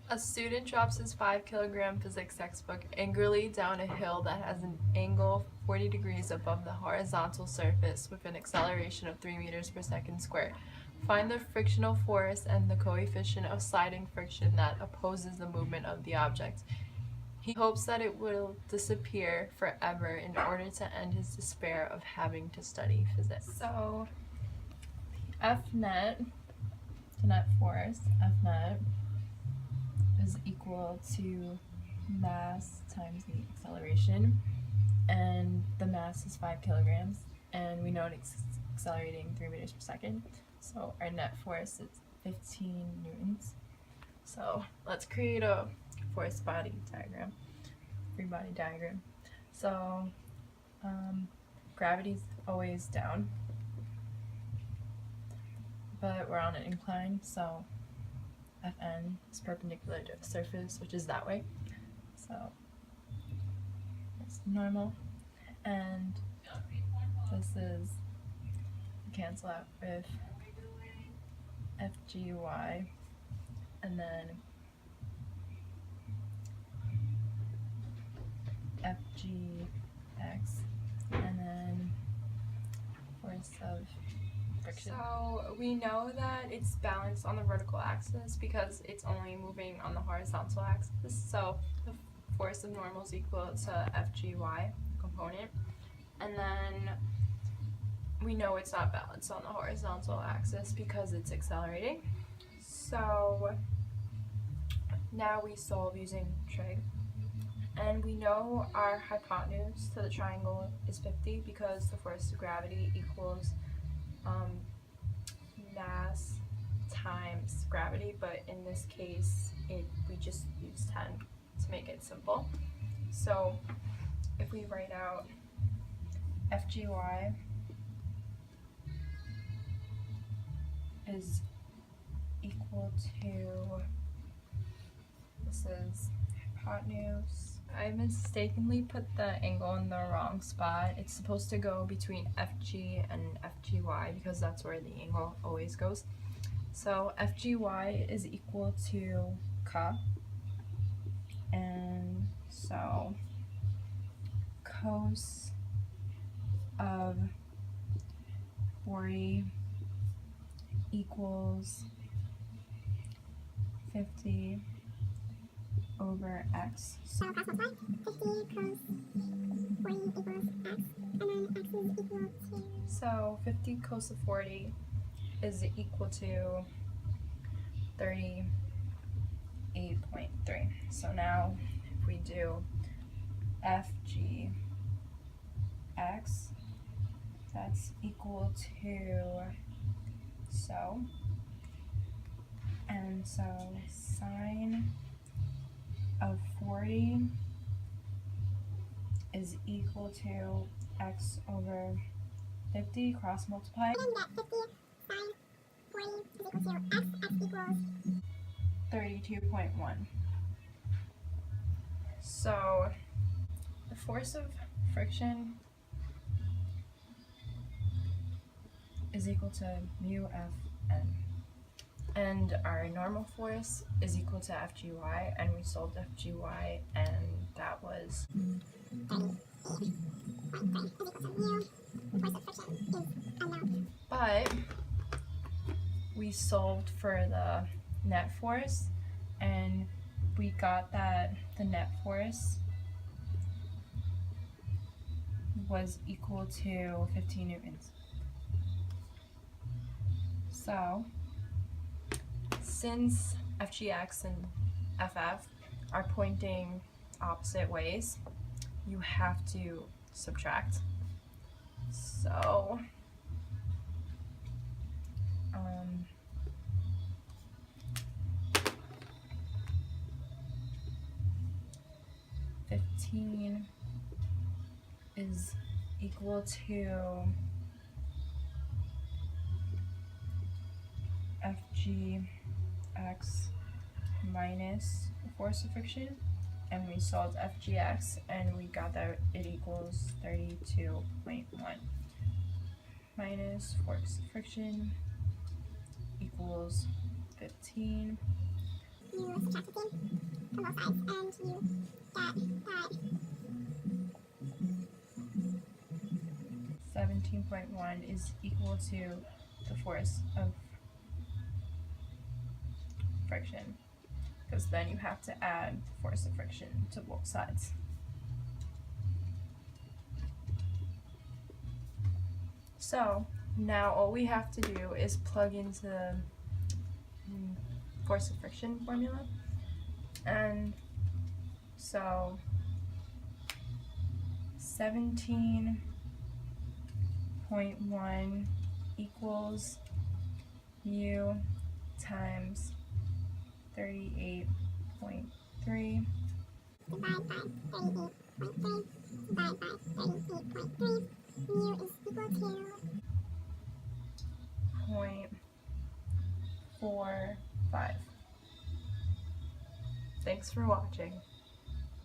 A student drops his 5-kilogram physics textbook angrily down a hill that has an angle 40 degrees above the horizontal surface with an acceleration of 3 meters per second squared. Find the frictional force and the coefficient of sliding friction that opposes the movement of the object. He hopes that it will disappear forever in order to end his despair of having to study physics. So, F net, the net force, F net, is equal to mass times the acceleration, and the mass is 5 kilograms, and we know it's accelerating 3 meters per second, so our net force is 15 newtons. So let's create a force body diagram, free body diagram. So gravity's always down, but we're on an incline, so Fn is perpendicular to the surface, which is that way. So it's normal, and this is cancel out with FGY, and then FGX, and then force of friction. So we know that it's balanced on the vertical axis because it's only moving on the horizontal axis. So the force of normal is equal to FGY component. And then we know it's not balanced on the horizontal axis because it's accelerating. So now we solve using trig. And we know our hypotenuse to the triangle is 50 because the force of gravity equals mass times gravity, but in this case we just use 10 to make it simple. So if we write out FGY is equal to, this is hypotenuse. I mistakenly put the angle in the wrong spot. It's supposed to go between FG and FGY because that's where the angle always goes. So FGY is equal to K, and so cos of 40 equals 50 over x. So cos multiply 50 cos 40 equals x, and then x is equal to. So 50 cos of 40 is equal to 38.3. So now if we do FGX, that's equal to so, and so sine of 40 is equal to x over 50, cross multiply. And get 50 sine 40 is equal to x equals 32.1. So the force of friction is equal to mu Fn. And our normal force is equal to FGY, and we solved FGY, and that was 38.3 is equal to mu. The force of friction is unknown. but we solved for the net force, and we got that the net force was equal to 15 newtons. So since FGX and FF are pointing opposite ways, you have to subtract. So 15 is equal to FGX minus the force of friction, and we solved FGX, and we got that it equals 32.1 minus force of friction equals 15. you subtract 15 from both sides, and you get that 17.1 is equal to the force of friction, because then you have to add force of friction to both sides. So now all we have to do is plug into the force of friction formula, and so 17.1 equals mu times 38.3 divide by 38.3 divide by 38.3. Mu is equal to 0.45. Thanks for watching.